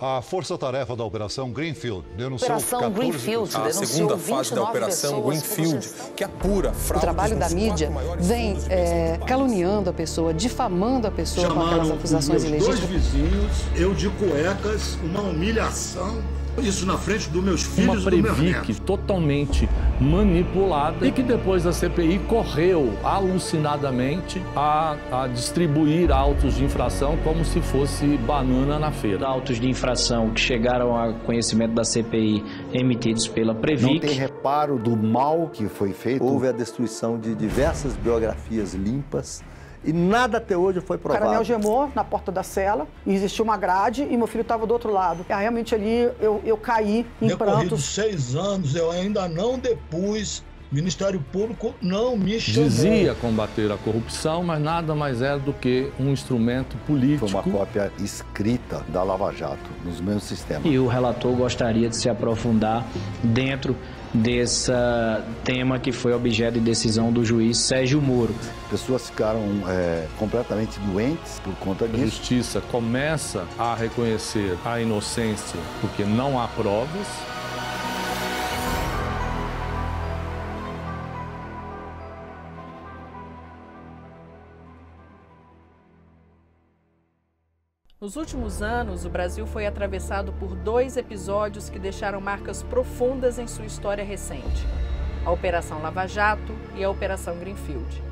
A força-tarefa da Operação Greenfield denunciou Operação Greenfield a segunda fase da Operação Greenfield, que apura fraudes. O trabalho da mídia vem caluniando a pessoa, difamando a pessoa com aquelas acusações ilegítimas. Dois vizinhos, eu de cuecas, uma humilhação. Isso na frente dos meus filhos e do meu neto. Totalmente manipulada e que depois a CPI correu alucinadamente a distribuir autos de infração como se fosse banana na feira. Autos de infração que chegaram a conhecimento da CPI emitidos pela Previc. Não tem reparo do mal que foi feito. Houve a destruição de diversas biografias limpas. E nada até hoje foi provado. O cara me algemou na porta da cela, e existia uma grade e meu filho estava do outro lado. E realmente ali eu caí em prantos. 6 anos, eu ainda não depus, o Ministério Público não me chamou. Dizia combater a corrupção, mas nada mais era do que um instrumento político. Foi uma cópia escrita da Lava Jato, nos mesmos sistemas. E o relator gostaria de se aprofundar dentro desse tema que foi objeto de decisão do juiz Sérgio Moro. Pessoas ficaram completamente doentes por conta disso. A justiça começa a reconhecer a inocência porque não há provas. Nos últimos anos, o Brasil foi atravessado por 2 episódios que deixaram marcas profundas em sua história recente: a Operação Lava Jato e a Operação Greenfield.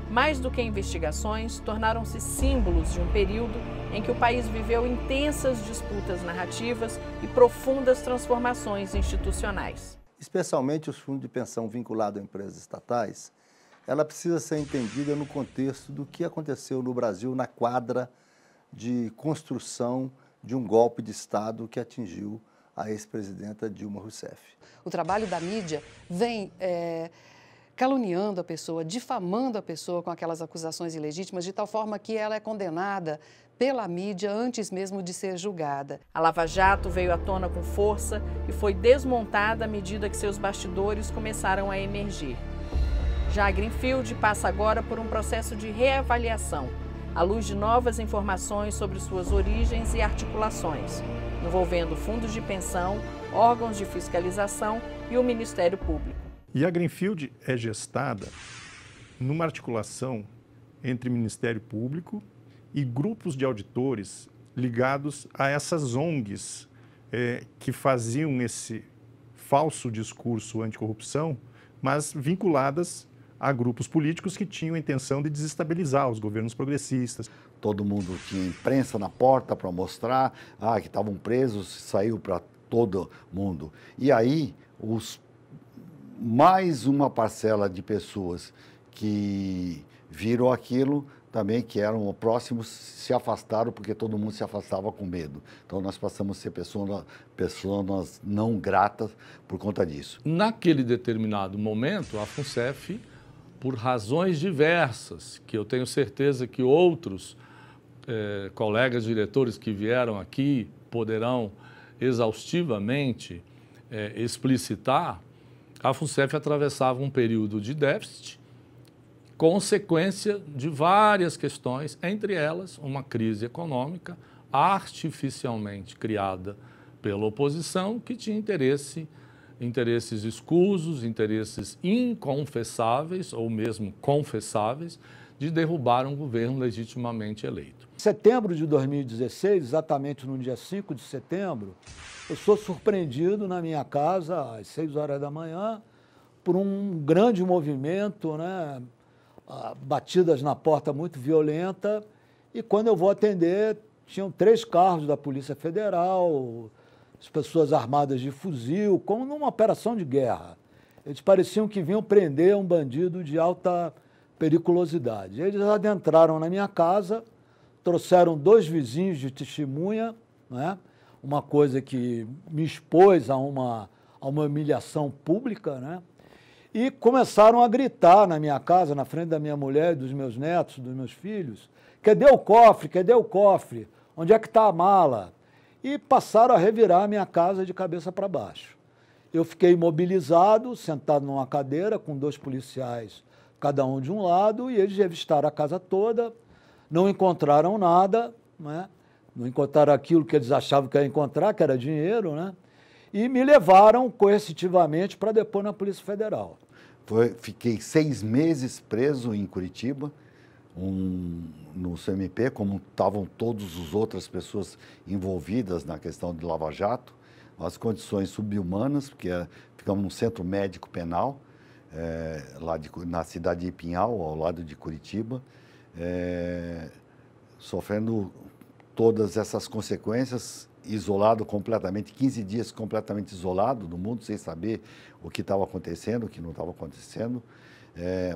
Mais do que investigações, tornaram-se símbolos de um período em que o país viveu intensas disputas narrativas e profundas transformações institucionais. Especialmente os fundos de pensão vinculados a empresas estatais, ela precisa ser entendida no contexto do que aconteceu no Brasil na quadra de construção de um golpe de Estado que atingiu a ex-presidenta Dilma Rousseff. O trabalho da mídia vem caluniando a pessoa, difamando a pessoa com aquelas acusações ilegítimas, de tal forma que ela é condenada pela mídia antes mesmo de ser julgada. A Lava Jato veio à tona com força e foi desmontada à medida que seus bastidores começaram a emergir. Já a Greenfield passa agora por um processo de reavaliação, à luz de novas informações sobre suas origens e articulações, envolvendo fundos de pensão, órgãos de fiscalização e o Ministério Público. E a Greenfield é gestada numa articulação entre Ministério Público e grupos de auditores ligados a essas ONGs que faziam esse falso discurso anticorrupção, mas vinculadas a grupos políticos que tinham a intenção de desestabilizar os governos progressistas. Todo mundo tinha imprensa na porta para mostrar que estavam presos, saiu para todo mundo. E aí, mais uma parcela de pessoas que viram aquilo também, que eram próximos, se afastaram porque todo mundo se afastava com medo. Então nós passamos a ser pessoas não gratas por conta disso. Naquele determinado momento, a FUNCEF, por razões diversas, que eu tenho certeza que outros colegas diretores que vieram aqui poderão exaustivamente explicitar, a FUNCEF atravessava um período de déficit, consequência de várias questões, entre elas uma crise econômica artificialmente criada pela oposição, que tinha interesses escusos, interesses inconfessáveis ou mesmo confessáveis de derrubar um governo legitimamente eleito. Em setembro de 2016, exatamente no dia 5 de setembro, eu sou surpreendido na minha casa, às 6 horas da manhã, por um grande movimento, né? Batidas na porta muito violenta, e quando eu vou atender, tinham 3 carros da Polícia Federal, as pessoas armadas de fuzil, como numa operação de guerra. Eles pareciam que vinham prender um bandido de alta periculosidade. Eles adentraram na minha casa, trouxeram 2 vizinhos de testemunha, né? Uma coisa que me expôs a uma humilhação pública, né? E começaram a gritar na minha casa, na frente da minha mulher, dos meus netos, dos meus filhos: cadê o cofre? Cadê o cofre? Onde é que está a mala? E passaram a revirar a minha casa de cabeça para baixo. Eu fiquei imobilizado, sentado numa cadeira, com 2 policiais, cada um de um lado, e eles revistaram a casa toda, não encontraram nada, né? não encontraram aquilo que eles achavam que ia encontrar, que era dinheiro, né? E me levaram coercitivamente para depor na Polícia Federal. Fiquei 6 meses preso em Curitiba, no CMP, como estavam todas as outras pessoas envolvidas na questão de Lava Jato, as condições subhumanas, porque ficamos num centro médico penal, lá na cidade de Ipinhal, ao lado de Curitiba, sofrendo todas essas consequências, isolado completamente, 15 dias completamente isolado do mundo, sem saber o que estava acontecendo, o que não estava acontecendo.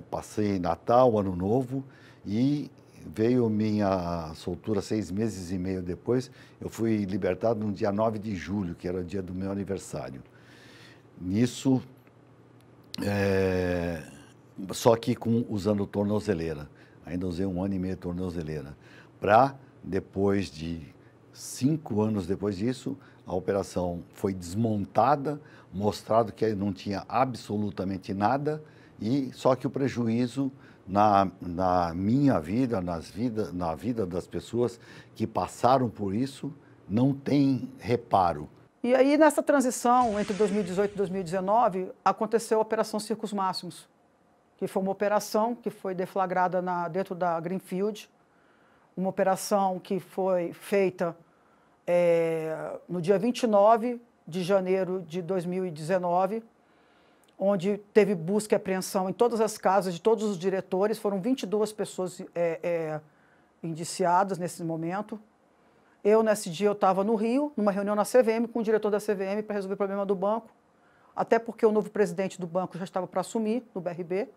Passei Natal, Ano Novo, e veio minha soltura 6 meses e meio depois. Eu fui libertado no dia 9 de julho, que era o dia do meu aniversário. Nisso, só que usando tornozeleira. Ainda usei 1 ano e meio de tornozeleira. Para, depois de 5 anos depois disso, a operação foi desmontada, mostrado que não tinha absolutamente nada, e só que o prejuízo na minha vida, na vida das pessoas que passaram por isso, não tem reparo. E aí, nessa transição entre 2018 e 2019, aconteceu a Operação Circos Máximos, que foi uma operação que foi deflagrada dentro da Greenfield, uma operação que foi feita no dia 29 de janeiro de 2019, onde teve busca e apreensão em todas as casas de todos os diretores. Foram 22 pessoas indiciadas nesse momento. Nesse dia, eu estava no Rio, numa reunião na CVM, com o diretor da CVM, para resolver o problema do banco, até porque o novo presidente do banco já estava para assumir, no BRB,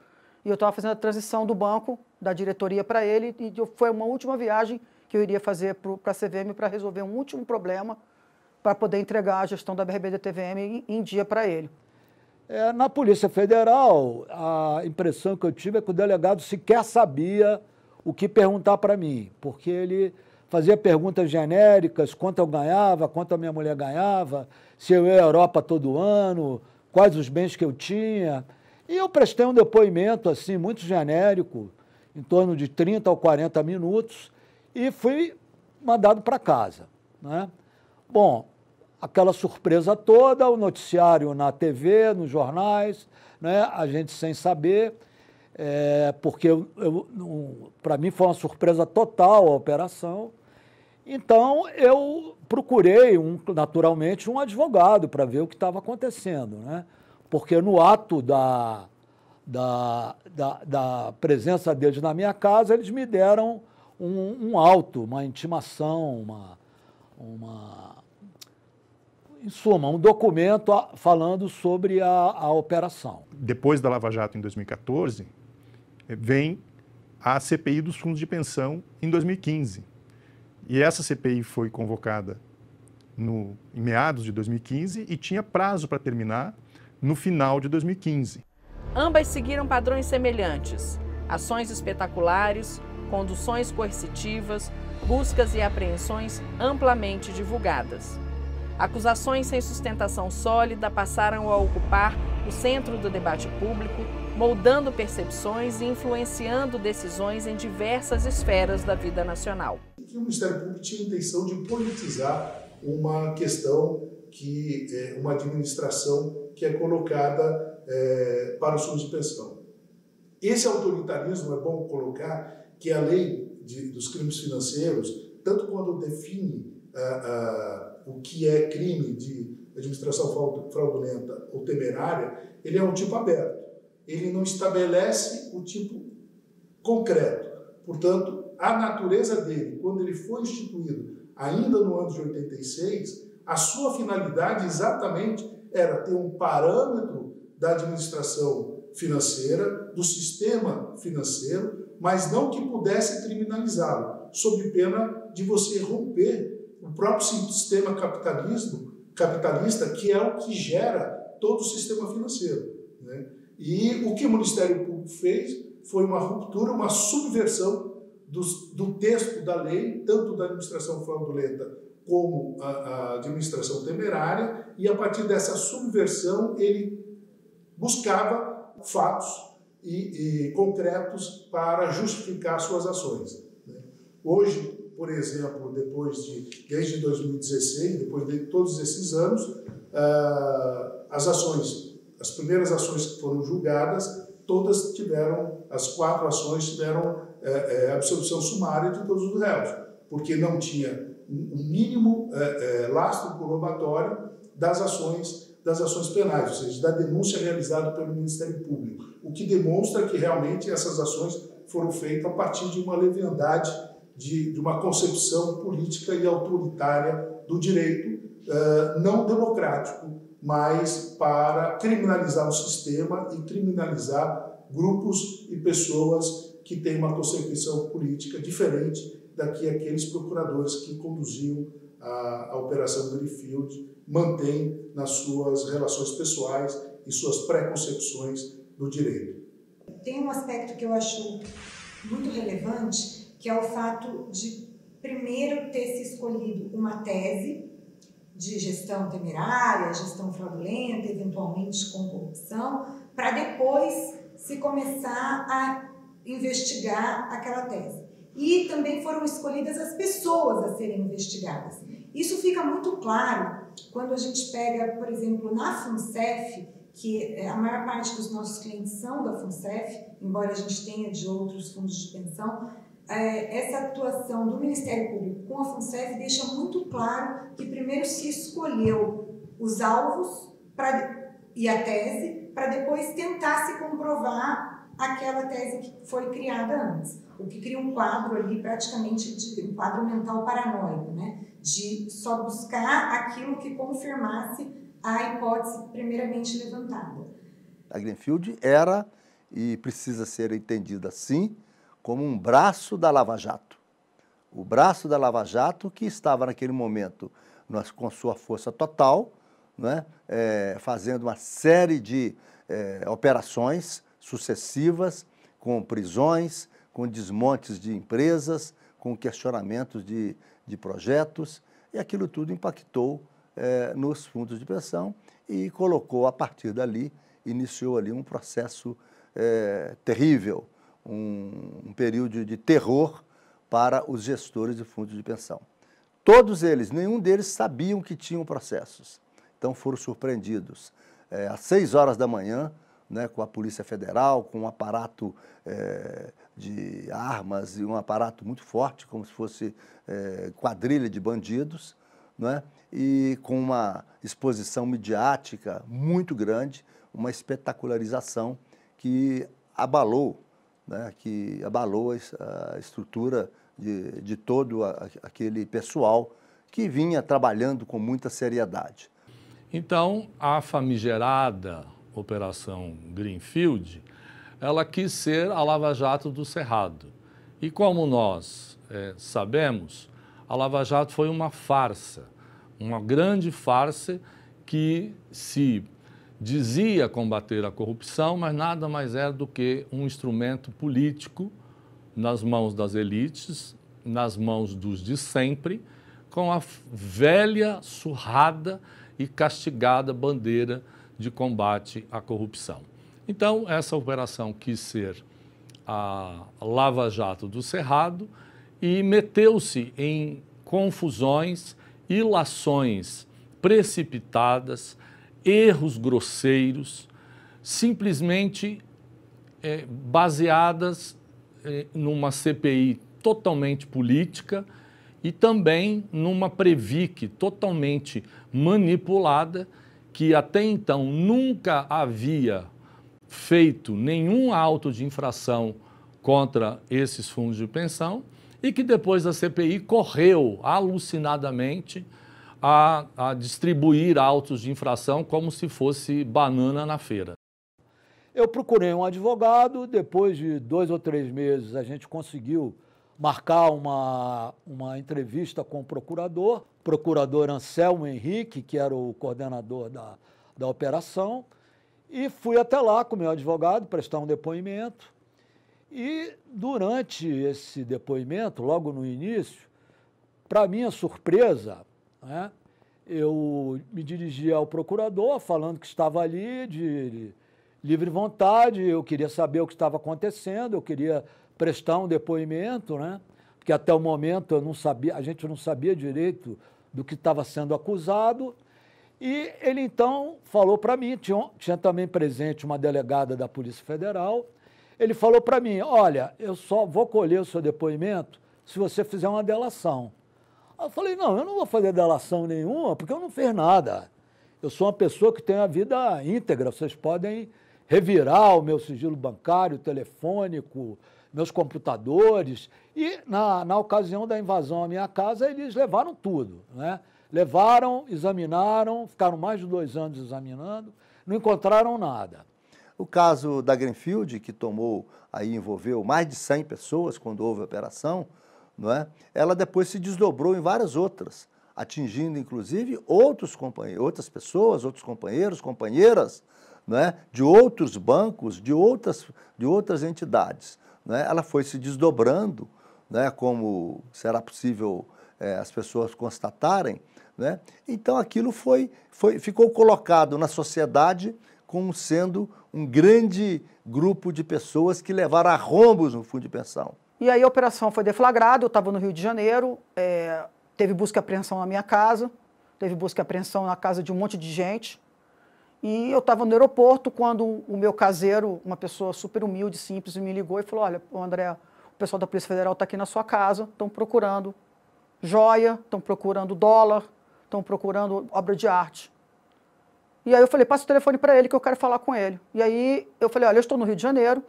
e eu estava fazendo a transição do banco, da diretoria para ele, e foi uma última viagem que eu iria fazer para a CVM para resolver um último problema, para poder entregar a gestão da BRB da TVM em dia para ele. Na Polícia Federal, a impressão que eu tive é que o delegado sequer sabia o que perguntar para mim, porque ele fazia perguntas genéricas, quanto eu ganhava, quanto a minha mulher ganhava, se eu ia à Europa todo ano, quais os bens que eu tinha. E eu prestei um depoimento assim, muito genérico, em torno de 30 ou 40 minutos, e fui mandado para casa, né? Bom, aquela surpresa toda, o noticiário na TV, nos jornais, né? A gente sem saber, porque para mim foi uma surpresa total a operação. Então, eu procurei, naturalmente, um advogado para ver o que estava acontecendo, né? Porque no ato da presença deles na minha casa, eles me deram um auto, uma intimação, em suma, um documento falando sobre a operação. Depois da Lava Jato, em 2014, vem a CPI dos fundos de pensão em 2015. E essa CPI foi convocada em meados de 2015 e tinha prazo para terminar no final de 2015. Ambas seguiram padrões semelhantes: ações espetaculares, conduções coercitivas, buscas e apreensões amplamente divulgadas. Acusações sem sustentação sólida passaram a ocupar o centro do debate público, moldando percepções e influenciando decisões em diversas esferas da vida nacional. O Ministério Público tinha a intenção de politizar uma questão uma administração que é colocada para os fundos de pensão. Esse autoritarismo, é bom colocar que a lei dos crimes financeiros, tanto quando define o que é crime de administração fraudulenta ou temerária, ele é um tipo aberto. Ele não estabelece o tipo concreto. Portanto, a natureza dele, quando ele foi instituído ainda no ano de 86, a sua finalidade exatamente era ter um parâmetro da administração financeira, do sistema financeiro, mas não que pudesse criminalizá-lo, sob pena de você romper o próprio sistema capitalista, que é o que gera todo o sistema financeiro, né? E o que o Ministério Público fez foi uma ruptura, uma subversão do texto da lei, tanto da administração fraudulenta como a administração temerária, e a partir dessa subversão ele buscava fatos e concretos para justificar suas ações, né? Hoje, por exemplo, desde 2016, depois de todos esses anos, as primeiras ações que foram julgadas, todas tiveram, as 4 ações tiveram absolvição sumária de todos os réus, porque não tinha um mínimo lastro probatório das ações penais, ou seja, da denúncia realizada pelo Ministério Público, o que demonstra que realmente essas ações foram feitas a partir de uma leviandade, de uma concepção política e autoritária do direito, não democrático, mas para criminalizar o sistema e criminalizar grupos e pessoas que têm uma concepção política diferente aqueles procuradores que conduziam a Operação Greenfield mantêm nas suas relações pessoais e suas preconcepções do direito. Tem um aspecto que eu acho muito relevante, que é o fato de primeiro ter se escolhido uma tese de gestão temerária, gestão fraudulenta, eventualmente com corrupção, para depois se começar a investigar aquela tese. E também foram escolhidas as pessoas a serem investigadas. Isso fica muito claro quando a gente pega, por exemplo, na FUNCEF, que a maior parte dos nossos clientes são da FUNCEF, embora a gente tenha de outros fundos de pensão, essa atuação do Ministério Público com a FUNCEF deixa muito claro que primeiro se escolheu os alvos e a tese para depois tentar se comprovar aquela tese que foi criada antes, o que cria um quadro ali praticamente um quadro mental paranoico, né? De só buscar aquilo que confirmasse a hipótese primeiramente levantada. A Greenfield era e precisa ser entendida assim como um braço da Lava Jato. O braço da Lava Jato que estava naquele momento com sua força total, né? Fazendo uma série de operações sucessivas, com prisões, com desmontes de empresas, com questionamentos de projetos, e aquilo tudo impactou nos fundos de pensão e colocou, a partir dali, iniciou ali um processo terrível, um período de terror para os gestores de fundos de pensão. Todos eles, nenhum deles sabiam que tinham processos, então foram surpreendidos. Às 6 horas da manhã, né, com a Polícia Federal, com um aparato de armas e um aparato muito forte, como se fosse quadrilha de bandidos, né, e com uma exposição midiática muito grande, uma espetacularização que abalou, né, a estrutura de todo aquele pessoal que vinha trabalhando com muita seriedade. Então, a famigerada Operação Greenfield, ela quis ser a Lava Jato do Cerrado. E como nós sabemos, a Lava Jato foi uma farsa, uma grande farsa que se dizia combater a corrupção, mas nada mais era do que um instrumento político nas mãos das elites, nas mãos dos de sempre, com a velha, surrada e castigada bandeira de combate à corrupção. Então, essa operação quis ser a Lava Jato do Cerrado e meteu-se em confusões, ilações precipitadas, erros grosseiros, simplesmente baseadas numa CPI totalmente política e também numa Previc totalmente manipulada, que até então nunca havia feito nenhum auto de infração contra esses fundos de pensão e que depois da CPI correu alucinadamente a distribuir autos de infração como se fosse banana na feira. Eu procurei um advogado, depois de 2 ou 3 meses a gente conseguiu marcar uma entrevista com o procurador Anselmo Henrique, que era o coordenador da operação, e fui até lá com o meu advogado prestar um depoimento. E durante esse depoimento, logo no início, para minha surpresa, né, eu me dirigi ao procurador falando que estava ali de livre vontade, eu queria saber o que estava acontecendo, eu queria prestar um depoimento, né? Porque porque até o momento eu não sabia, a gente não sabia direito do que estava sendo acusado. E ele então falou para mim, tinha também presente uma delegada da Polícia Federal, ele falou para mim, olha, eu só vou colher o seu depoimento se você fizer uma delação. Eu falei, não, eu não vou fazer delação nenhuma, porque eu não fiz nada. Eu sou uma pessoa que tem a vida íntegra, vocês podem revirar o meu sigilo bancário, telefônico, meus computadores. E na ocasião da invasão à minha casa, eles levaram tudo, né? Levaram, examinaram, ficaram mais de 2 anos examinando, não encontraram nada. O caso da Greenfield, que envolveu mais de 100 pessoas quando houve a operação, não é? Ela depois se desdobrou em várias outras, atingindo inclusive outras pessoas, outros companheiros, companheiras, não é? De outros bancos, de outras entidades. Não é? Ela foi se desdobrando, né? Como será possível as pessoas constatarem, né? Então aquilo ficou colocado na sociedade como sendo um grande grupo de pessoas que levaram arrombos no fundo de pensão. E aí a operação foi deflagrada, eu estava no Rio de Janeiro, teve busca e apreensão na minha casa, teve busca e apreensão na casa de um monte de gente, e eu estava no aeroporto quando o meu caseiro, uma pessoa super humilde, simples, me ligou e falou, olha, André, o pessoal da Polícia Federal está aqui na sua casa, estão procurando joia, estão procurando dólar, estão procurando obra de arte. E aí eu falei, passa o telefone para ele que eu quero falar com ele. E aí eu falei, olha, eu estou no Rio de Janeiro,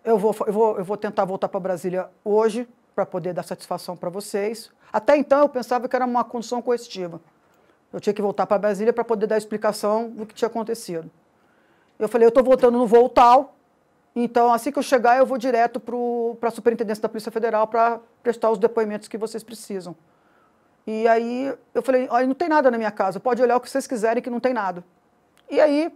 eu vou tentar voltar para Brasília hoje para poder dar satisfação para vocês. Até então eu pensava que era uma condição coercitiva. Eu tinha que voltar para Brasília para poder dar explicação do que tinha acontecido. Eu falei, eu estou voltando no voo tal, então assim que eu chegar eu vou direto para a Superintendência da Polícia Federal para prestar os depoimentos que vocês precisam. E aí eu falei, olha, não tem nada na minha casa, pode olhar o que vocês quiserem que não tem nada. E aí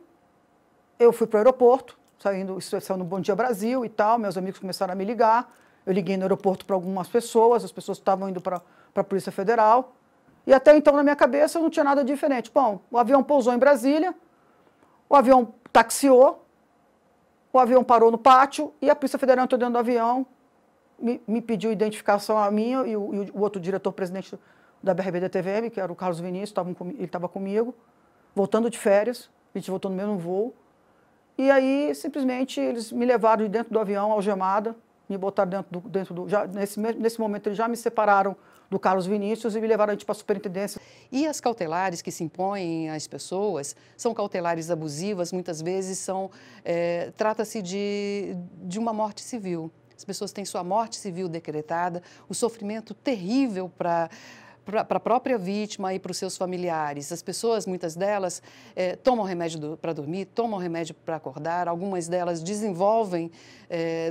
eu fui para o aeroporto, saindo no Bom Dia Brasil e tal, meus amigos começaram a me ligar, eu liguei no aeroporto para algumas pessoas, as pessoas estavam indo para a Polícia Federal, e até então na minha cabeça não tinha nada diferente. Bom, o avião pousou em Brasília, o avião taxiou, o avião parou no pátio e a Polícia Federal entrou dentro do avião, me pediu identificação a minha e o outro diretor-presidente da BRB-DTVM, que era o Carlos Vinícius, ele estava comigo, voltando de férias, a gente voltou no mesmo voo. E aí, simplesmente, eles me levaram de dentro do avião, algemada, me botaram nesse momento, eles já me separaram do Carlos Vinícius e me levaram para a superintendência. E as cautelares que se impõem às pessoas são cautelares abusivas, muitas vezes trata-se de uma morte civil. As pessoas têm sua morte civil decretada, o sofrimento terrível para a própria vítima e para os seus familiares. As pessoas, muitas delas, tomam remédio para dormir, tomam remédio para acordar, algumas delas desenvolvem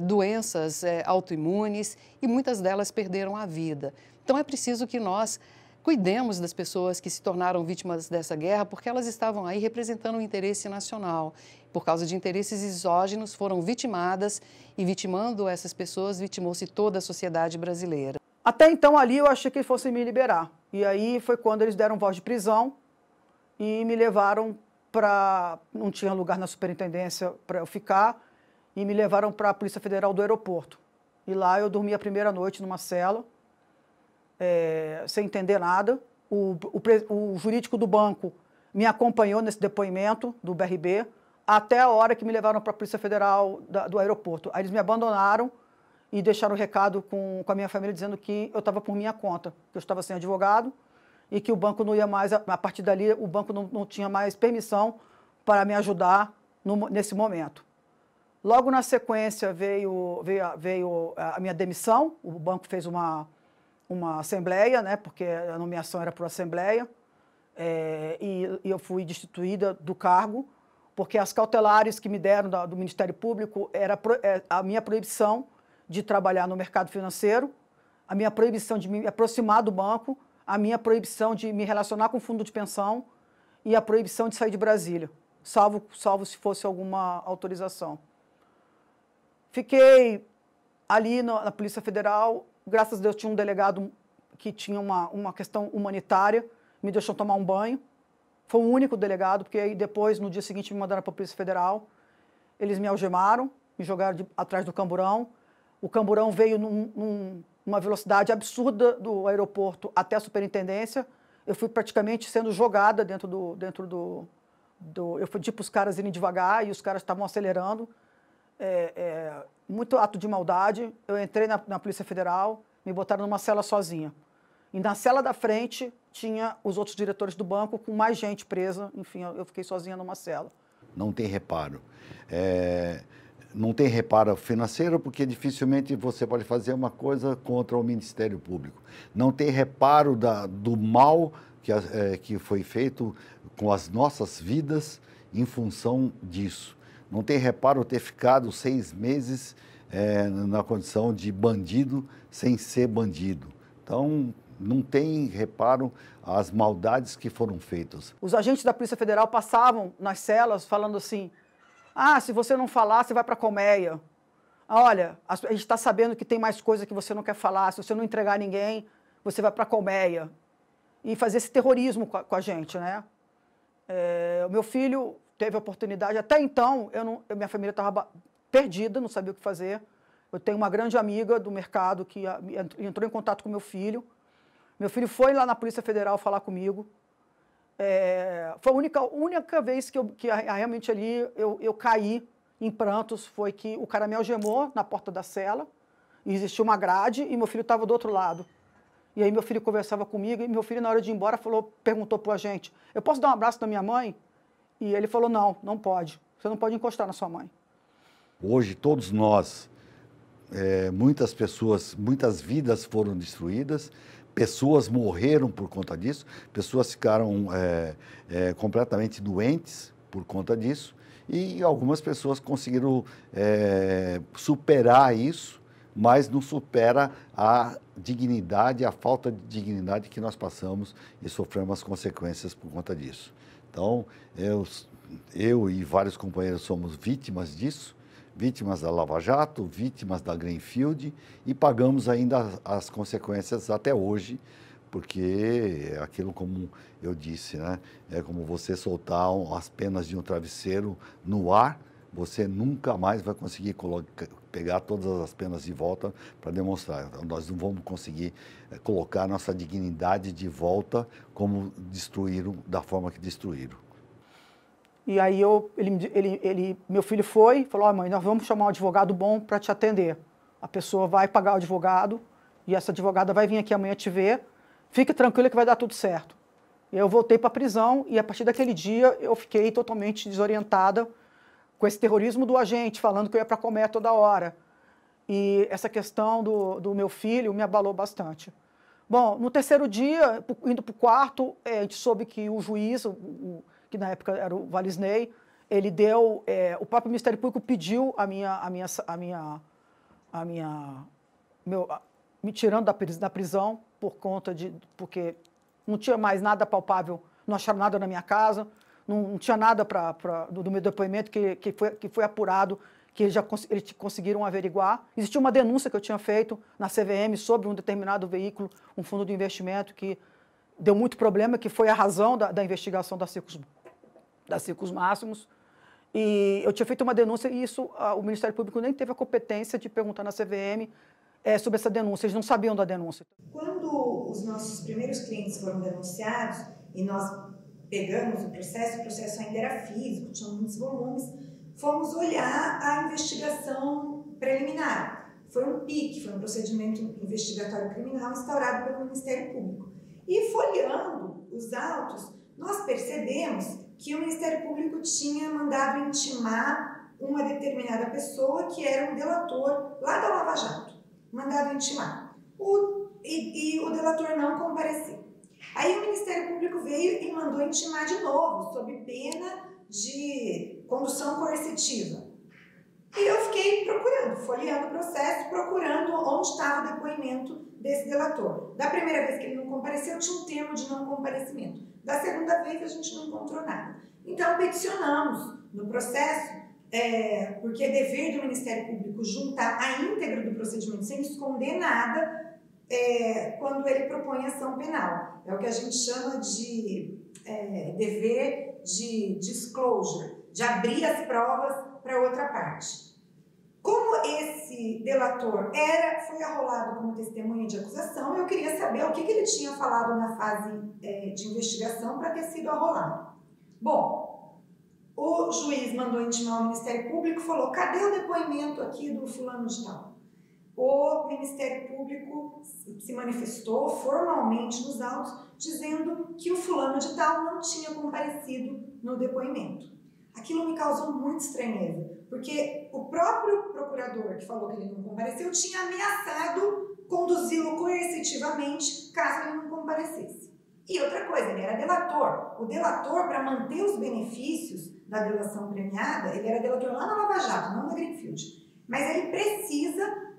doenças autoimunes e muitas delas perderam a vida. Então é preciso que nós cuidemos das pessoas que se tornaram vítimas dessa guerra, porque elas estavam aí representando o interesse nacional. Por causa de interesses exógenos, foram vitimadas e vitimando essas pessoas, vitimou-se toda a sociedade brasileira. Até então, ali, eu achei que eles fossem me liberar. E aí foi quando eles deram voz de prisão e me levaram para... Não tinha lugar na superintendência para eu ficar, e me levaram para a Polícia Federal do aeroporto. E lá eu dormi a primeira noite numa cela, sem entender nada. O jurídico do banco me acompanhou nesse depoimento do BRB até a hora que me levaram para a Polícia Federal do aeroporto. Aí eles me abandonaram e deixaram o recado com a minha família dizendo que eu estava por minha conta, que eu estava sem advogado e que o banco não ia mais, a partir dali, o banco não tinha mais permissão para me ajudar nesse momento. Logo na sequência veio a minha demissão, o banco fez uma assembleia, né, porque a nomeação era por assembleia, e eu fui destituída do cargo, porque as cautelares que me deram do Ministério Público era a minha proibição de trabalhar no mercado financeiro, a minha proibição de me aproximar do banco, a minha proibição de me relacionar com o fundo de pensão e a proibição de sair de Brasília, salvo se fosse alguma autorização. Fiquei ali na Polícia Federal, graças a Deus tinha um delegado que tinha uma questão humanitária, me deixou tomar um banho, foi o único delegado, porque aí depois, no dia seguinte, me mandaram para a Polícia Federal, eles me algemaram, me jogaram atrás do camburão. O camburão veio uma velocidade absurda do aeroporto até a superintendência. Eu fui praticamente sendo jogada dentro do eu pedi para os caras irem devagar e os caras estavam acelerando. Muito ato de maldade. Eu entrei na Polícia Federal, me botaram numa cela sozinha. E na cela da frente tinha os outros diretores do banco com mais gente presa. Enfim, eu fiquei sozinha numa cela. Não tem reparo. Não tem reparo financeiro porque dificilmente você pode fazer uma coisa contra o Ministério Público. Não tem reparo do mal que foi feito com as nossas vidas em função disso. Não tem reparo ter ficado 6 meses na condição de bandido sem ser bandido. Então, não tem reparo às maldades que foram feitas. Os agentes da Polícia Federal passavam nas celas falando assim: ah, se você não falar, você vai para a colmeia. Olha, a gente está sabendo que tem mais coisa que você não quer falar. Se você não entregar ninguém, você vai para a colmeia. E fazer esse terrorismo com a gente, né? O meu filho teve a oportunidade. Até então, minha família estava perdida, não sabia o que fazer. Eu tenho uma grande amiga do mercado que entrou em contato com meu filho. Meu filho foi lá na Polícia Federal falar comigo. Foi a única vez que realmente ali eu caí em prantos, foi que o cara me algemou na porta da cela, e existia uma grade e meu filho estava do outro lado. E aí meu filho conversava comigo e meu filho, na hora de ir embora, perguntou para o agente: eu posso dar um abraço na minha mãe? E ele falou: não, não pode. Você não pode encostar na sua mãe. Hoje, todos nós, muitas pessoas, muitas vidas foram destruídas, pessoas morreram por conta disso, pessoas ficaram completamente doentes por conta disso, e algumas pessoas conseguiram superar isso, mas não supera a dignidade, a falta de dignidade que nós passamos e sofremos as consequências por conta disso. Então, eu e vários companheiros somos vítimas disso, vítimas da Lava Jato, vítimas da Greenfield, e pagamos ainda as consequências até hoje, porque aquilo, como eu disse, né, é como você soltar as penas de um travesseiro no ar, você nunca mais vai conseguir pegar todas as penas de volta para demonstrar. Então, nós não vamos conseguir colocar nossa dignidade de volta como destruíram, da forma que destruíram. E aí meu filho falou: oh, mãe, nós vamos chamar um advogado bom para te atender. A pessoa vai pagar o advogado e essa advogada vai vir aqui amanhã te ver. Fique tranquila que vai dar tudo certo. E eu voltei para a prisão e a partir daquele dia eu fiquei totalmente desorientada com esse terrorismo do agente, falando que eu ia para a colmeia toda hora. E essa questão do meu filho me abalou bastante. Bom, no terceiro dia, indo para o quarto, a gente soube que o juiz, que na época era o Valisney, ele deu, o próprio Ministério Público pediu me tirando da prisão porque não tinha mais nada palpável, não acharam nada na minha casa, não tinha nada do meu depoimento que foi apurado, que eles conseguiram averiguar. Existia uma denúncia que eu tinha feito na CVM sobre um determinado veículo, um fundo de investimento que deu muito problema, que foi a razão da investigação da Circos Máximos. E eu tinha feito uma denúncia e o Ministério Público nem teve a competência de perguntar na CVM sobre essa denúncia. Eles não sabiam da denúncia. Quando os nossos primeiros clientes foram denunciados e nós pegamos o processo ainda era físico, tinha muitos volumes, fomos olhar a investigação preliminar. Foi um PIC, foi um procedimento investigatório criminal instaurado pelo Ministério Público. E folheando os autos, nós percebemos que o Ministério Público tinha mandado intimar uma determinada pessoa que era um delator lá da Lava Jato. Mandado intimar. E o delator não compareceu. Aí o Ministério Público veio e mandou intimar de novo, sob pena de condução coercitiva. E eu fiquei folheando o processo, procurando onde estava o depoimento desse delator. Da primeira vez que ele não compareceu, tinha um termo de não comparecimento. Da segunda vez, a gente não encontrou nada. Então, peticionamos no processo, porque é dever do Ministério Público juntar a íntegra do procedimento sem esconder nada, quando ele propõe ação penal. É o que a gente chama de dever de disclosure, de abrir as provas para outra parte. Como esse delator foi arrolado como testemunha de acusação, eu queria saber o que ele tinha falado na fase de investigação para ter sido arrolado. Bom, o juiz mandou intimar o Ministério Público e falou: cadê o depoimento aqui do fulano de tal? O Ministério Público se manifestou formalmente nos autos, dizendo que o fulano de tal não tinha comparecido no depoimento. Aquilo me causou muita estranheza, porque o próprio procurador que falou que ele não compareceu tinha ameaçado conduzi-lo coercitivamente caso ele não comparecesse. E outra coisa, ele era delator. O delator, para manter os benefícios da delação premiada, ele era delator lá na Lava Jato, não na Greenfield. Mas ele precisa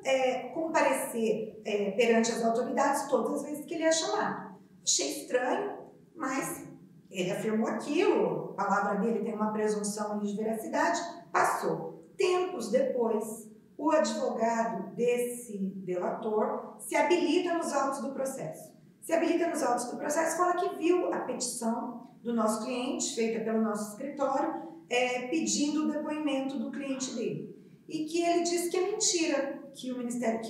comparecer perante as autoridades todas as vezes que ele é chamado. Achei estranho, mas ele afirmou aquilo, a palavra dele tem uma presunção de veracidade, passou. Tempos depois, o advogado desse delator se habilita nos autos do processo. Se habilita nos autos do processo, fala que viu a petição do nosso cliente, feita pelo nosso escritório, pedindo o depoimento do cliente dele. E que ele diz que é mentira, que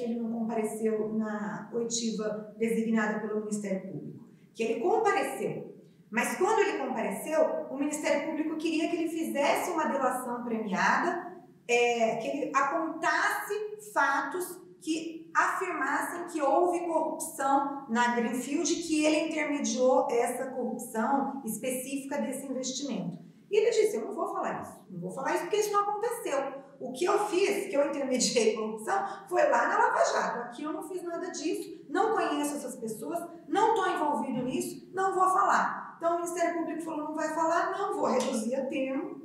ele não compareceu na oitiva designada pelo Ministério Público. Que ele compareceu. Mas quando ele compareceu, o Ministério Público queria que ele fizesse uma delação premiada, que ele apontasse fatos que afirmassem que houve corrupção na Greenfield, que ele intermediou essa corrupção específica desse investimento. E ele disse: eu não vou falar isso. Não vou falar isso porque isso não aconteceu. O que eu fiz, que eu intermediei corrupção, foi lá na Lava Jato. Aqui eu não fiz nada disso, não conheço essas pessoas, não estou envolvido nisso, não vou falar. Então o Ministério Público falou: não vai falar, não vou reduzir a termo.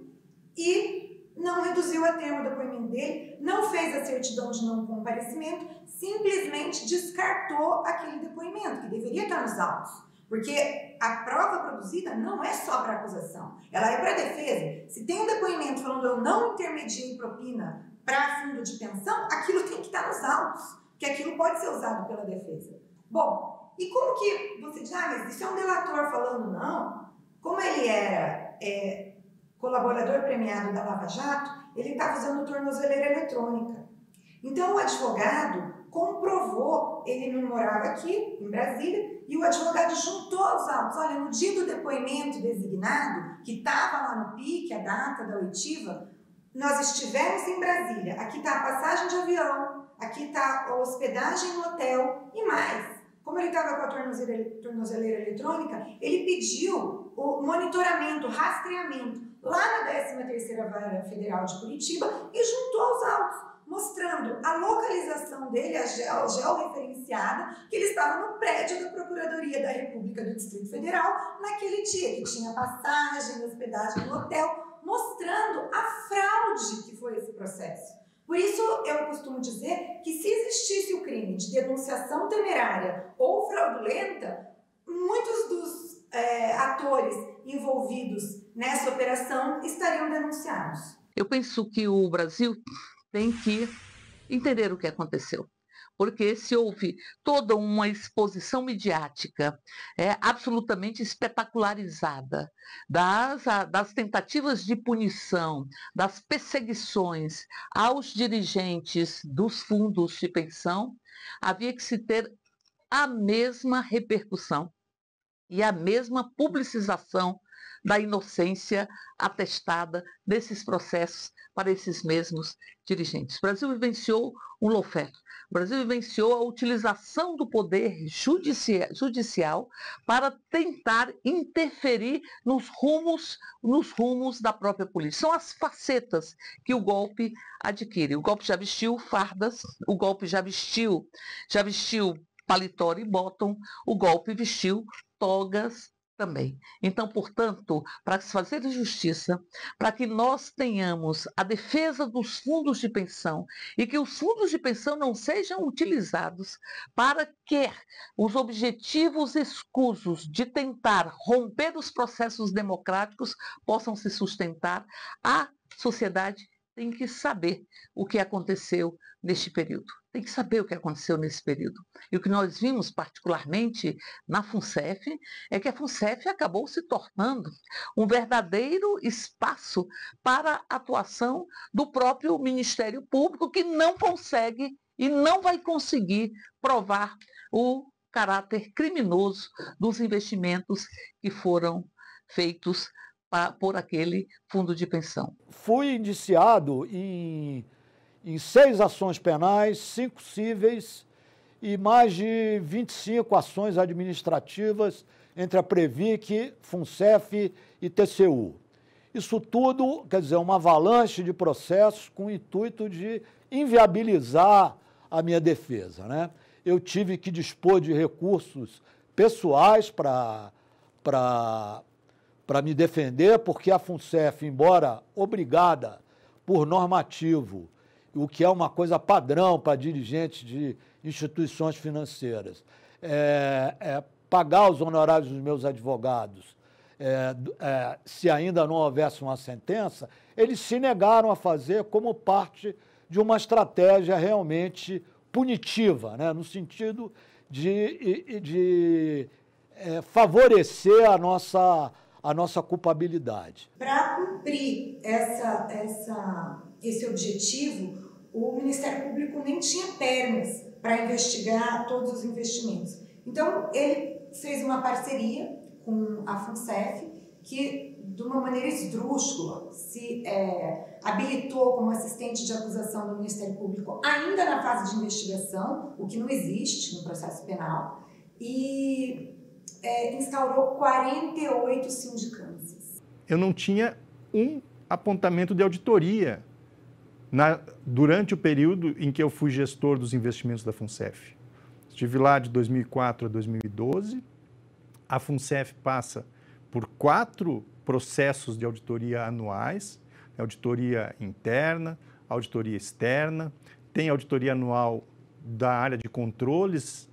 E não reduziu a termo o depoimento dele, não fez a certidão de não comparecimento, simplesmente descartou aquele depoimento, que deveria estar nos autos. Porque a prova produzida não é só para acusação, ela é para defesa. Se tem um depoimento falando eu não intermediei propina para fundo de pensão, aquilo tem que estar nos autos, porque aquilo pode ser usado pela defesa. Bom, e como que você diz: mas isso é um delator falando? Não. Como ele era colaborador premiado da Lava Jato, ele estava usando tornozeleira eletrônica. Então o advogado comprovou, ele não morava aqui, em Brasília, e o advogado juntou aos autos: olha, no dia do depoimento designado, que estava lá no PIC, a data da oitiva, nós estivemos em Brasília, aqui está a passagem de avião, aqui está a hospedagem no hotel e mais. Como ele estava com a tornozeleira eletrônica, ele pediu o monitoramento, rastreamento, lá na 13ª Vara Federal de Curitiba e juntou aos autos, mostrando a localização dele, a georreferenciada, que ele estava no prédio da Procuradoria da República do Distrito Federal naquele dia, que tinha passagem, hospedagem no hotel, mostrando a fraude que foi esse processo. Por isso, eu costumo dizer que se existisse o crime de denunciação temerária ou fraudulenta, muitos dos atores envolvidos nessa operação estariam denunciados. Eu penso que o Brasil tem que entender o que aconteceu, porque se houve toda uma exposição midiática absolutamente espetacularizada das tentativas de punição, das perseguições aos dirigentes dos fundos de pensão, havia que se ter a mesma repercussão e a mesma publicização da inocência atestada desses processos para esses mesmos dirigentes. O Brasil vivenciou um lawfare. O Brasil vivenciou a utilização do poder judicial para tentar interferir nos rumos da própria polícia. São as facetas que o golpe adquire. O golpe já vestiu fardas, o golpe já vestiu paletó e bottom, o golpe vestiu togas também. Então, portanto, para se fazer justiça, para que nós tenhamos a defesa dos fundos de pensão e que os fundos de pensão não sejam utilizados para que os objetivos escusos de tentar romper os processos democráticos possam se sustentar, a sociedade tem que saber o que aconteceu neste período. Tem que saber o que aconteceu nesse período. E o que nós vimos particularmente na FUNCEF é que a FUNCEF acabou se tornando um verdadeiro espaço para a atuação do próprio Ministério Público, que não consegue e não vai conseguir provar o caráter criminoso dos investimentos que foram feitos por aquele fundo de pensão. Fui indiciado em 6 ações penais, 5 cíveis e mais de 25 ações administrativas entre a Previc, FUNCEF e TCU. Isso tudo, quer dizer, uma avalanche de processos com o intuito de inviabilizar a minha defesa, né? Eu tive que dispor de recursos pessoais para me defender, porque a FUNCEF, embora obrigada por normativo, o que é uma coisa padrão para dirigentes de instituições financeiras, pagar os honorários dos meus advogados, se ainda não houvesse uma sentença, eles se negaram a fazer como parte de uma estratégia realmente punitiva, né? No sentido de favorecer a nossa culpabilidade. Para cumprir esse objetivo, o Ministério Público nem tinha pernas para investigar todos os investimentos. Então, ele fez uma parceria com a FUNCEF, que, de uma maneira esdrúxula, se habilitou como assistente de acusação do Ministério Público ainda na fase de investigação, o que não existe no processo penal, e instaurou 48 sindicâncias. Eu não tinha um apontamento de auditoria durante o período em que eu fui gestor dos investimentos da FUNCEF. Estive lá de 2004 a 2012. A FUNCEF passa por 4 processos de auditoria anuais, auditoria interna, auditoria externa, tem auditoria anual da área de controles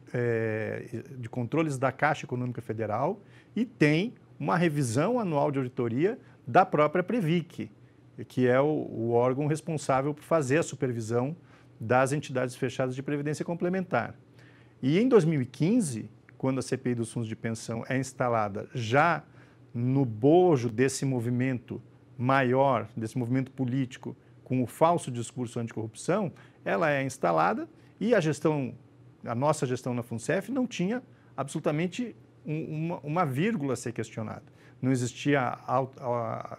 da Caixa Econômica Federal e tem uma revisão anual de auditoria da própria Previc, que é o órgão responsável por fazer a supervisão das entidades fechadas de previdência complementar. E em 2015, quando a CPI dos fundos de pensão é instalada já no bojo desse movimento maior, desse movimento político com o falso discurso anticorrupção, ela é instalada e a nossa gestão na FUNCEF não tinha absolutamente uma vírgula a ser questionada. Não existia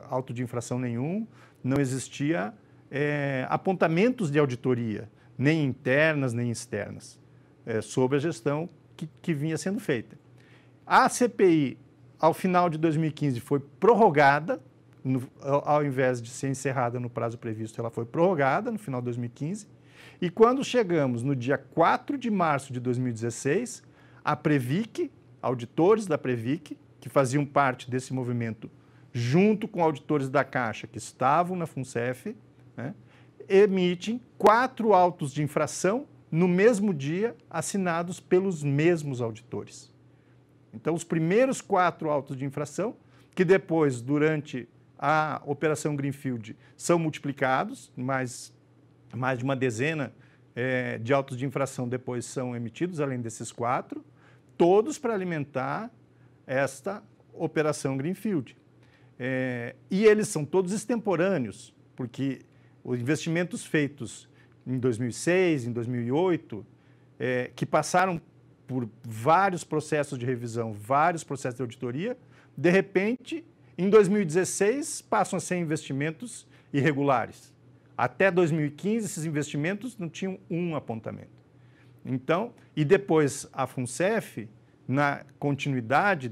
auto de infração nenhum, não existia apontamentos de auditoria, nem internas nem externas, sobre a gestão que vinha sendo feita. A CPI, ao final de 2015, foi prorrogada, ao invés de ser encerrada no prazo previsto, ela foi prorrogada no final de 2015, e quando chegamos no dia 4 de março de 2016, a Previc, auditores da Previc, que faziam parte desse movimento, junto com auditores da Caixa, que estavam na FUNCEF, né, emitem 4 autos de infração no mesmo dia, assinados pelos mesmos auditores. Então, os primeiros 4 autos de infração, que depois, durante a Operação Greenfield, são multiplicados, mais de uma dezena de autos de infração depois são emitidos, além desses 4, todos para alimentar esta Operação Greenfield. E eles são todos extemporâneos, porque os investimentos feitos em 2006, em 2008, que passaram por vários processos de revisão, vários processos de auditoria, de repente, em 2016, passam a ser investimentos irregulares. Até 2015, esses investimentos não tinham um apontamento. Então, e depois a FUNCEF, na continuidade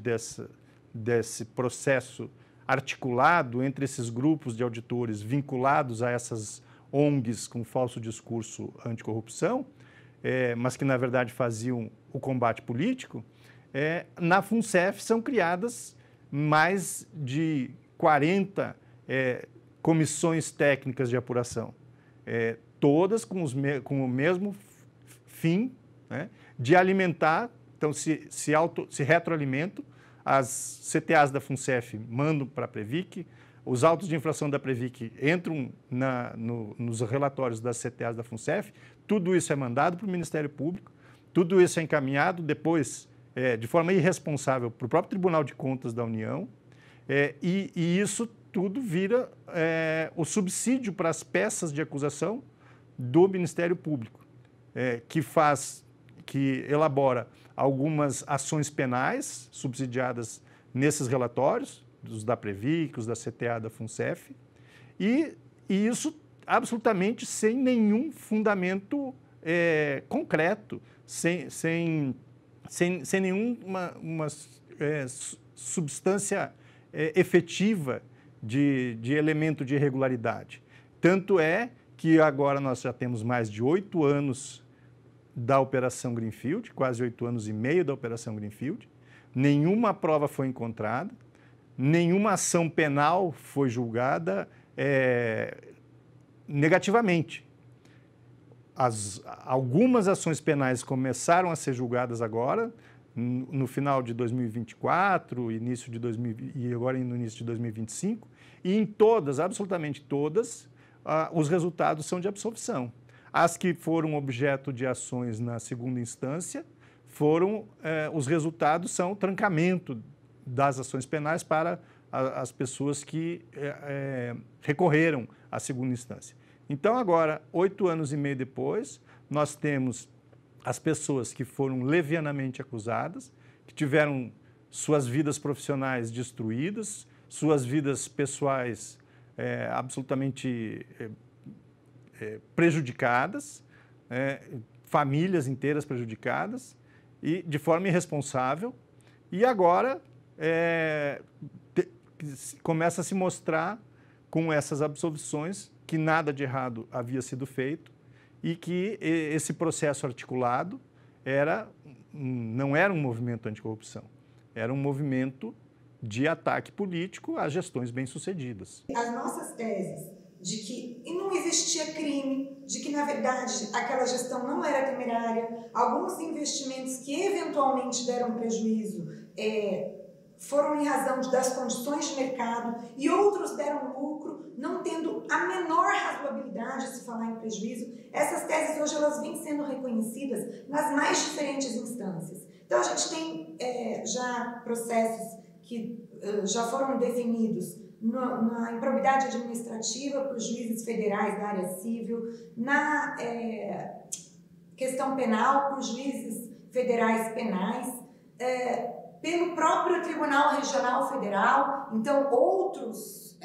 desse processo articulado entre esses grupos de auditores vinculados a essas ONGs com falso discurso anticorrupção, mas que, na verdade, faziam o combate político, na FUNCEF são criadas mais de 40 comissões técnicas de apuração, todas com o mesmo fim, né, de alimentar, então se retroalimentam, as CTAs da FUNCEF mandam para a Previc, os autos de infração da Previc entram nos relatórios das CTAs da FUNCEF, tudo isso é mandado para o Ministério Público, tudo isso é encaminhado depois, de forma irresponsável, para o próprio Tribunal de Contas da União, e isso tudo vira o subsídio para as peças de acusação do Ministério Público, que elabora algumas ações penais subsidiadas nesses relatórios, os da Previc, os da CTA, da FUNCEF, e isso absolutamente sem nenhum fundamento concreto, sem nenhuma substância efetiva de elemento de irregularidade. Tanto é que agora nós já temos mais de 8 anos da Operação Greenfield, quase 8 anos e meio da Operação Greenfield, nenhuma prova foi encontrada, nenhuma ação penal foi julgada negativamente. Algumas ações penais começaram a ser julgadas agora, no final de 2024, e agora no início de 2025, e em todas, absolutamente todas, os resultados são de absolvição. As que foram objeto de ações na segunda instância, os resultados são trancamento das ações penais para as pessoas que recorreram à segunda instância. Então, agora, 8 anos e meio depois, nós temos as pessoas que foram levianamente acusadas, que tiveram suas vidas profissionais destruídas, suas vidas pessoais absolutamente prejudicadas, famílias inteiras prejudicadas, e de forma irresponsável, e agora começa a se mostrar com essas absolvições que nada de errado havia sido feito e que esse processo articulado não era um movimento anticorrupção, era um movimento de ataque político às gestões bem-sucedidas. As nossas teses de que não existia crime, de que, na verdade, aquela gestão não era temerária, alguns investimentos que eventualmente deram prejuízo foram em razão das condições de mercado e outros deram lucro, não tendo a menor razoabilidade de se falar em prejuízo. Essas teses hoje elas vêm sendo reconhecidas nas mais diferentes instâncias. Então a gente tem já processos que já foram definidos na improbidade administrativa para os juízes federais da área civil, na questão penal para os juízes federais penais, pelo próprio Tribunal Regional Federal. Então, outros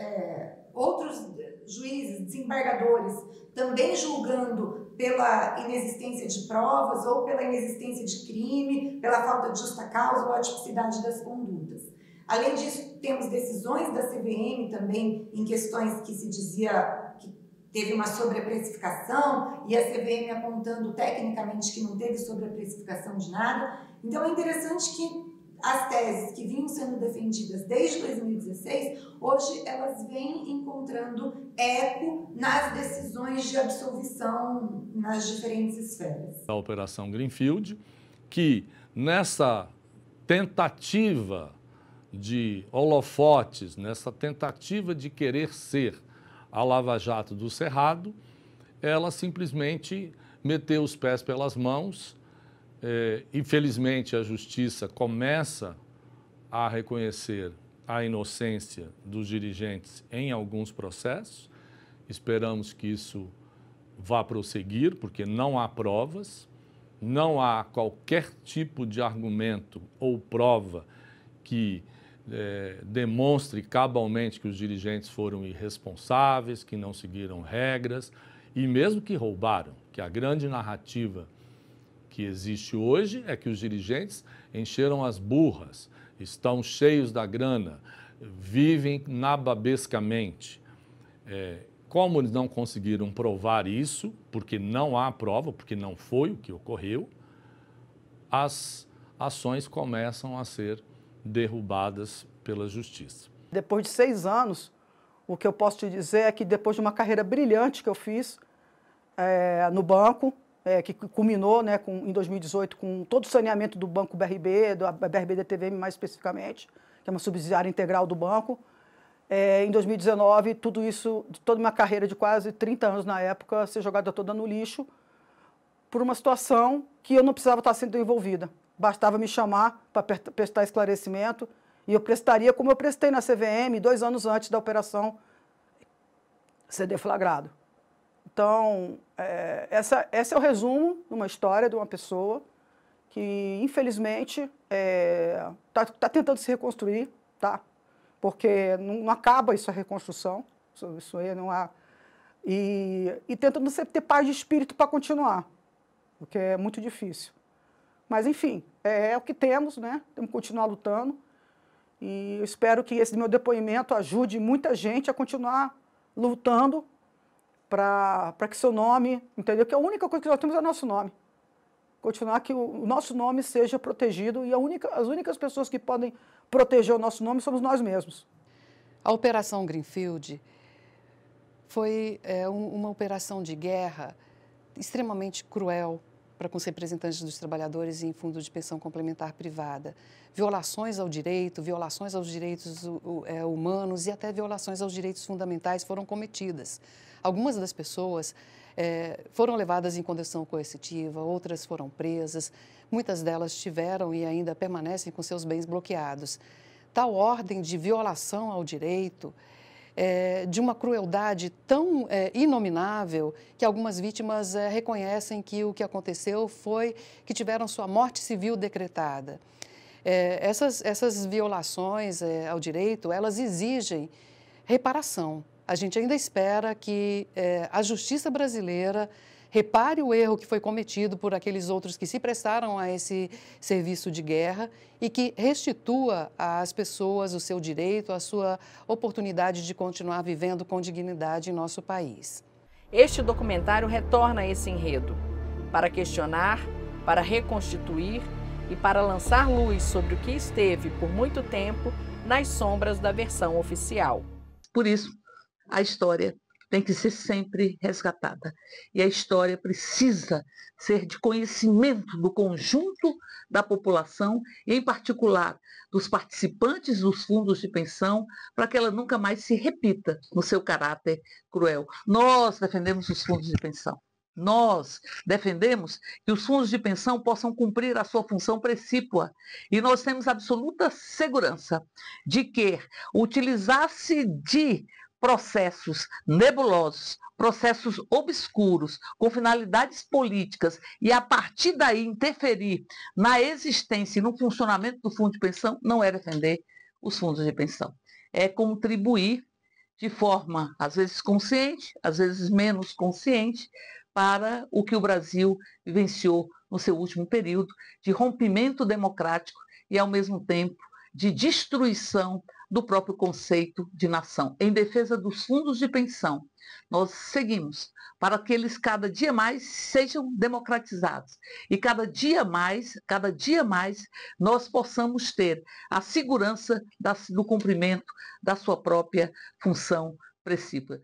juízes, desembargadores, também julgando pela inexistência de provas ou pela inexistência de crime, pela falta de justa causa ou a tipicidade das condutas. Além disso, temos decisões da CVM também em questões que se dizia que teve uma sobreprecificação e a CVM apontando tecnicamente que não teve sobreprecificação de nada. Então, é interessante que as teses que vinham sendo defendidas desde 2016, hoje elas vêm encontrando eco nas decisões de absolvição nas diferentes esferas. A Operação Greenfield, que nessa tentativa de holofotes, nessa tentativa de querer ser a Lava Jato do Cerrado, ela simplesmente meteu os pés pelas mãos. Infelizmente, a Justiça começa a reconhecer a inocência dos dirigentes em alguns processos. Esperamos que isso vá prosseguir, porque não há provas, não há qualquer tipo de argumento ou prova que demonstre cabalmente que os dirigentes foram irresponsáveis, que não seguiram regras e mesmo que roubaram, que a grande narrativa que existe hoje é que os dirigentes encheram as burras, estão cheios da grana, vivem nababescamente. Como eles não conseguiram provar isso, porque não há prova, porque não foi o que ocorreu, as ações começam a ser derrubadas pela Justiça. Depois de 6 anos, o que eu posso te dizer é que depois de uma carreira brilhante que eu fiz no banco, que culminou em 2018 com todo o saneamento do Banco BRB, da BRB-DTVM mais especificamente, que é uma subsidiária integral do banco, em 2019, tudo isso, toda uma carreira de quase 30 anos na época, ser jogada toda no lixo por uma situação que eu não precisava estar sendo envolvida. Bastava me chamar para prestar esclarecimento e eu prestaria como eu prestei na CVM 2 anos antes da operação ser deflagrado. Então, esse é o resumo de uma história de uma pessoa que, infelizmente, tá tentando se reconstruir, tá? Porque não acaba isso a reconstrução, isso aí não há... E tentando sempre ter paz de espírito para continuar, porque é muito difícil. Mas, enfim, é o que temos, né? Temos que continuar lutando e eu espero que esse meu depoimento ajude muita gente a continuar lutando para que seu nome, entendeu? Que a única coisa que nós temos é o nosso nome. Continuar que o nosso nome seja protegido e as únicas pessoas que podem proteger o nosso nome somos nós mesmos. A Operação Greenfield foi uma operação de guerra extremamente cruel para com os representantes dos trabalhadores em fundo de pensão complementar privada. Violações ao direito, violações aos direitos humanos e até violações aos direitos fundamentais foram cometidas. Algumas das pessoas foram levadas em condução coercitiva, outras foram presas, muitas delas tiveram e ainda permanecem com seus bens bloqueados. Tal ordem de violação ao direito, de uma crueldade tão inominável que algumas vítimas reconhecem que o que aconteceu foi que tiveram sua morte civil decretada. Essas violações ao direito, elas exigem reparação. A gente ainda espera que a justiça brasileira repare o erro que foi cometido por aqueles outros que se prestaram a esse serviço de guerra e que restitua às pessoas o seu direito, a sua oportunidade de continuar vivendo com dignidade em nosso país. Este documentário retorna a esse enredo, para questionar, para reconstituir e para lançar luz sobre o que esteve por muito tempo nas sombras da versão oficial. Por isso, a história tem que ser sempre resgatada. E a história precisa ser de conhecimento do conjunto da população, e em particular dos participantes dos fundos de pensão, para que ela nunca mais se repita no seu caráter cruel. Nós defendemos os fundos de pensão. Nós defendemos que os fundos de pensão possam cumprir a sua função precípua. E nós temos absoluta segurança de que utilizar-se de processos nebulosos, processos obscuros, com finalidades políticas, e a partir daí interferir na existência e no funcionamento do fundo de pensão, não é defender os fundos de pensão. É contribuir de forma, às vezes consciente, às vezes menos consciente, para o que o Brasil vivenciou no seu último período de rompimento democrático e, ao mesmo tempo, de destruição do próprio conceito de nação. Em defesa dos fundos de pensão, nós seguimos para que eles cada dia mais sejam democratizados e cada dia mais nós possamos ter a segurança do cumprimento da sua própria função precípua.